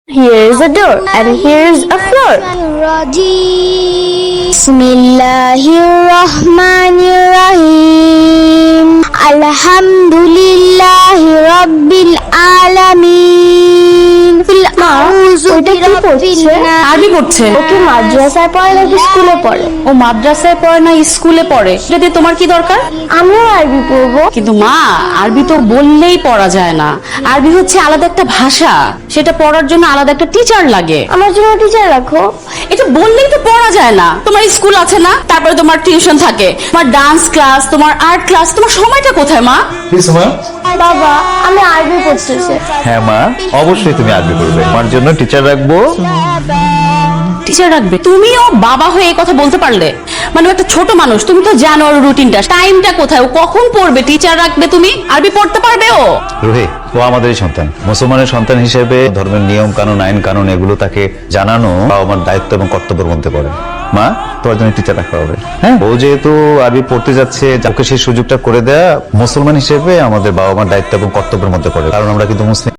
Here is a door and here is a floor. Bismillahirrahmanirrahim. Alhamdulillahi Rabbil Alamin. ওটা কি পড়ছে? আরবি পড়ছে। ওকে মাদ্রাসায় পড়ে নাকি স্কুলে পড়ে? ও মাদ্রাসায় পড়ে না স্কুলে পড়ে, সেটা দিয়ে তোমার কি দরকার? আমিও আরবি পড়বো। কিন্তু মা, আরবি তো বললেই পড়া যায় না। আরবি হচ্ছে আলাদা একটা ভাষা, সেটা পড়ার জন্য আলাদা একটা টিচার লাগে। আমার জন্য টিচার রাখো। এটা বললেই তো পড়া যায় না। তোমার স্কুল আছে না, তারপরে তোমার টিউশন থাকে, তোমার ডান্স ক্লাস, তোমার আর্ট ক্লাস, তোমার সময়টা কোথায় মা? বাবা, আমি আরবি পড়তেছি। হ্যাঁ মা, অবশ্যই তুমি আরবি করবে। আমার জন্য টিচার রাখবো। টিচার রাখবে? তুমিও বাবা হয়ে এই কথা বলতে পারলে? মানে ও একটা ছোট মানুষ, তুমি তো জানো ওর রুটিনটা, টাইমটা কোথায়, ও কখন পড়বে? টিচার রাখবে তুমি? আরবি পড়তে পারবে ও? রুহি, ও আমাদেরই সন্তান। মুসলমানের সন্তান হিসেবে ধর্মের নিয়ম কানুন, আইন কানুন এগুলো তাকে জানানো আমার দায়িত্ব এবং কর্তব্যের মধ্যে পড়ে। মা, তোমার জন্য টিচার রাখা হবে। হ্যাঁ, ও যেহেতু আরবি পড়তে যাচ্ছে, ওকে সেই সুযোগটা করে দেয়া মুসলমান হিসেবে আমাদের বাবা মার দায়িত্ব এবং কর্তব্যের মধ্যে পড়ে, কারণ আমরা কিন্তু মুসলিম।